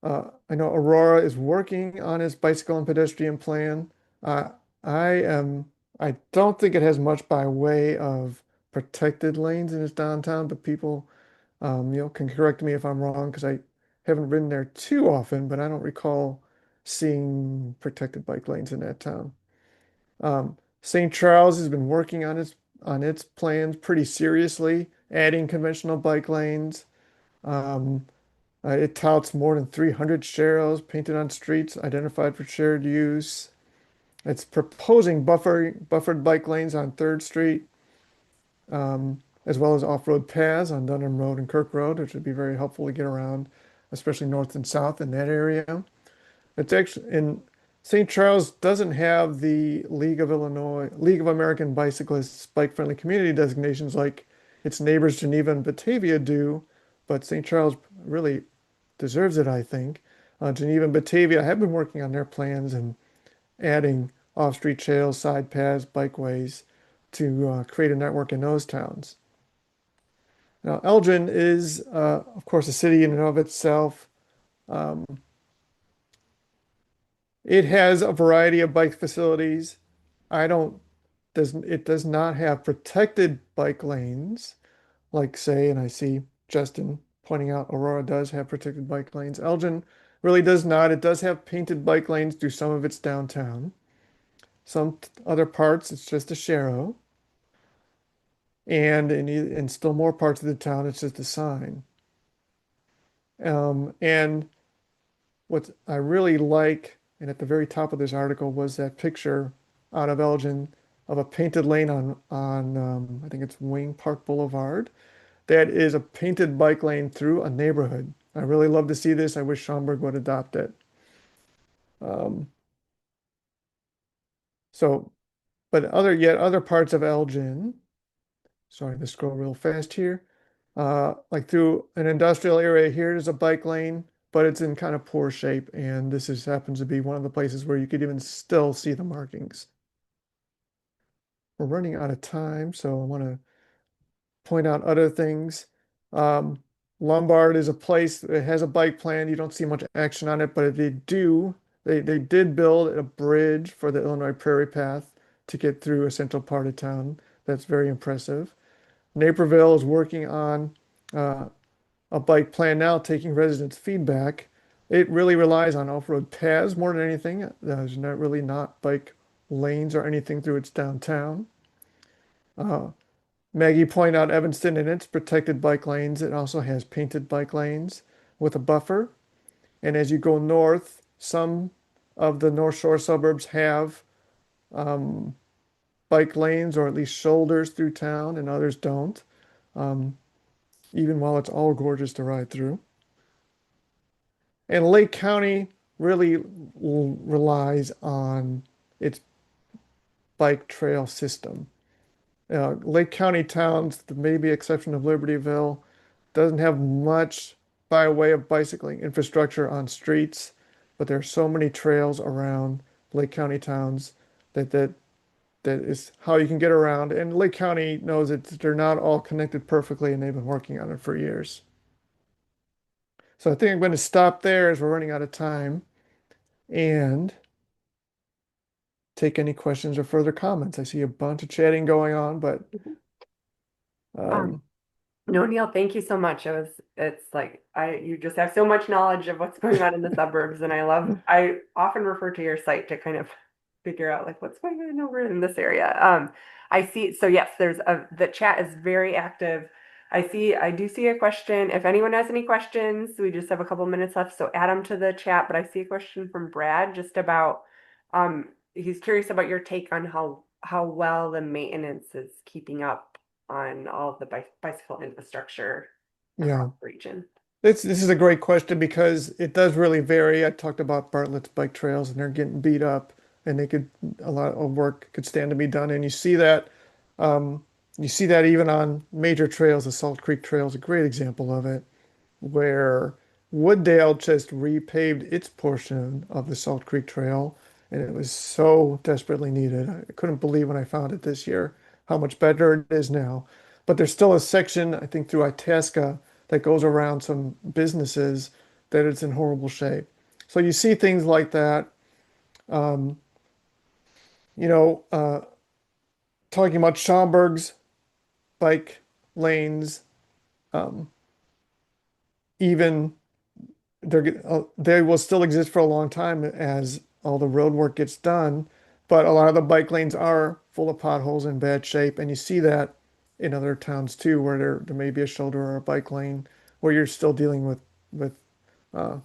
I know Aurora is working on his bicycle and pedestrian plan. Uh, I am, I don't think it has much by way of protected lanes in its downtown, but people, can correct me if I'm wrong because I haven't ridden there too often, but I don't recall seeing protected bike lanes in that town. St. Charles has been working on its plans pretty seriously, adding conventional bike lanes. Um, it touts more than 300 sharrows painted on streets identified for shared use. It's proposing buffered bike lanes on 3rd Street, as well as off-road paths on Dunham Road and Kirk Road, which would be very helpful to get around, especially north and south in that area. It's actually in St. Charles doesn't have the League of American Bicyclists bike-friendly community designations like its neighbors Geneva and Batavia do, but St. Charles really deserves it, I think. Geneva and Batavia have been working on their plans and adding off-street trails, side paths, bikeways to create a network in those towns. Now, Elgin is, of course, a city in and of itself. Um, it has a variety of bike facilities. I don't, it does not have protected bike lanes, like say, and I see Justin pointing out Aurora does have protected bike lanes. Elgin really does not. It does have painted bike lanes through some of its downtown. Some other parts, it's just a sharrow. And in still more parts of the town, it's just a sign. And what I really like, and at the very top of this article, was that picture out of Elgin of a painted lane on I think it's Wing Park Boulevard. That is a painted bike lane through a neighborhood. I really love to see this. I wish Schaumburg would adopt it. Um, so, but other parts of Elgin, sorry to scroll real fast here. Like through an industrial area here, there's a bike lane, but it's in kind of poor shape. And this happens to be one of the places where you could even still see the markings. We're running out of time, so I want to point out other things. Um, Lombard is a place that has a bike plan. You don't see much action on it, but they did build a bridge for the Illinois Prairie Path to get through a central part of town. That's very impressive. Naperville is working on uh, a bike plan now, taking residents' feedback. It really relies on off-road paths more than anything. There's not bike lanes or anything through its downtown. Uh, Maggie pointed out Evanston and its protected bike lanes. It also has painted bike lanes with a buffer. And as you go north, some of the North Shore suburbs have um, bike lanes or at least shoulders through town, and others don't, um, even while it's all gorgeous to ride through. And Lake County really relies on its bike trail system. Lake County towns, the maybe exception of Libertyville, doesn't have much by way of bicycling infrastructure on streets, but there are so many trails around Lake County towns that is how you can get around. And Lake County knows that they're not all connected perfectly, and they've been working on it for years. So I think I'm going to stop there as we're running out of time and take any questions or further comments. I see a bunch of chatting going on, but Um, um, no, Neil, thank you so much. It's like you just have so much knowledge of what's going on in the suburbs, and I often refer to your site to kind of figure out like what's going on over in this area. I see. So yes, the chat is very active. I do see a question. If anyone has any questions, we just have a couple minutes left, so add them to the chat. But I see a question from Brad just about, he's curious about your take on how well the maintenance is keeping up on all of the bicycle infrastructure Yeah. across the region. This is a great question because it does really vary. I talked about Bartlett's bike trails and they're getting beat up and a lot of work could stand to be done. And um, you see that even on major trails. The Salt Creek Trail is a great example of it, where Wooddale just repaved its portion of the Salt Creek Trail, and it was so desperately needed. I couldn't believe when I found it this year how much better it is now. But there's still a section, I think, through Itasca that goes around some businesses that it's in horrible shape. So you see things like that. Um, you know, talking about Schaumburg's bike lanes, um, even they will still exist for a long time as all the road work gets done. But a lot of the bike lanes are full of potholes in bad shape, and you see that in other towns too, where there may be a shoulder or a bike lane where you're still dealing with uh,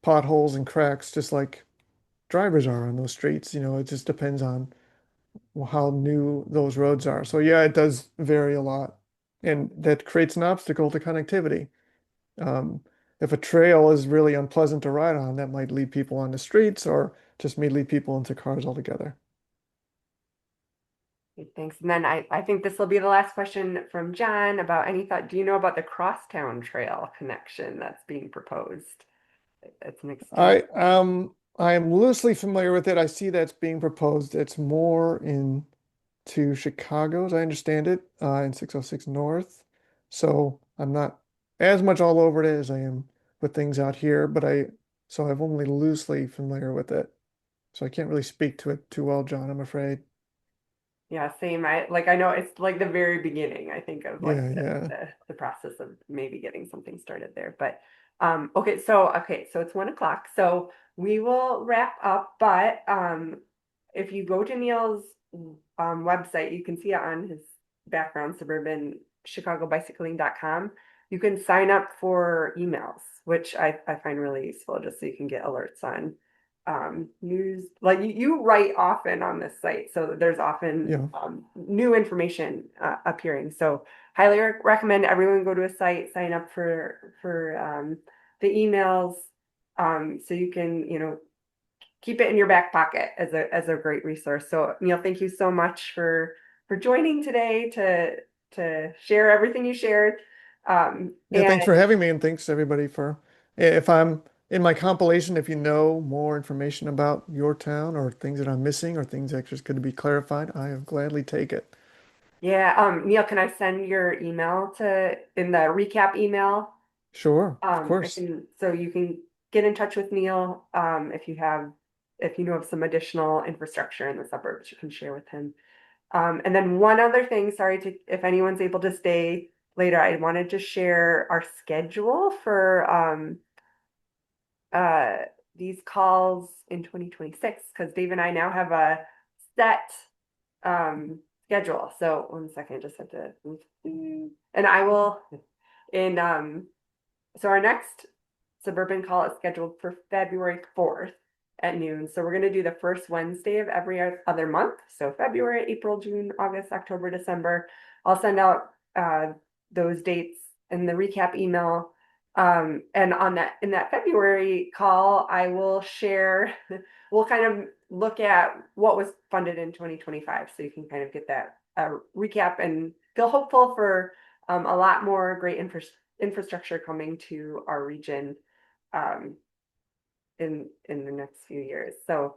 potholes and cracks, just like drivers are on those streets. It just depends on how new those roads are. So yeah, it does vary a lot, and that creates an obstacle to connectivity. Um, if a trail is really unpleasant to ride on, that might lead people on the streets or just may lead people into cars altogether. Okay, thanks. And then I think this will be the last question from John about any thought. Do you know about the Crosstown Trail connection that's being proposed? It's an extension. I am loosely familiar with it. I see that's being proposed. It's more into Chicago, as I understand it, in 606 North. So I'm not as much all over it as I am with things out here, so I'm only loosely familiar with it. So I can't really speak to it too well, John, I'm afraid. Yeah, same. I know it's like the very beginning, I think, of like Yeah, yeah. the process of maybe getting something started there. But okay, so it's 1 o'clock. So we will wrap up, but if you go to Neil's website, you can see it on his background, Suburban ChicagoBicycling.com. You can sign up for emails, which I find really useful just so you can get alerts on news. Like you write often on this site, so there's often Yeah. new information appearing. So highly recommend everyone go to a site, sign up for the emails, so you can keep it in your back pocket as a great resource. So Neil, thank you so much for joining today to share everything you shared. Yeah, And thanks for having me, and thanks everybody for if I'm in my compilation, if you know more information about your town or things that I'm missing or things that just could be clarified, I'll gladly take it. yeah, Neil, can I send your email to in the recap email? Sure, of I course. can, so you can get in touch with Neil, if you know of some additional infrastructure in the suburbs, you can share with him. And then one other thing, sorry if anyone's able to stay later, I wanted to share our schedule for, uh, these calls in 2026, because Dave and I now have a set, schedule. So 1 second, just have to, and I will, in, so our next Suburban call is scheduled for February 4th at noon. So we're going to do the first Wednesday of every other month. So February, April, June, August, October, December. I'll send out those dates in the recap email. And in that February call, I will share, we'll kind of look at what was funded in 2025. So you can kind of get that recap and feel hopeful for a lot more great infrastructure coming to our region um, in the next few years. So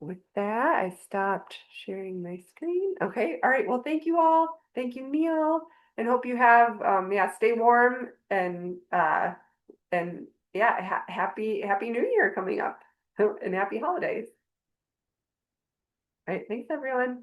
with that, I stopped sharing my screen. Okay, all right. Well, thank you all. Thank you, Neil, and hope you have stay warm and yeah, happy New Year coming up and happy holidays. All right, thanks everyone.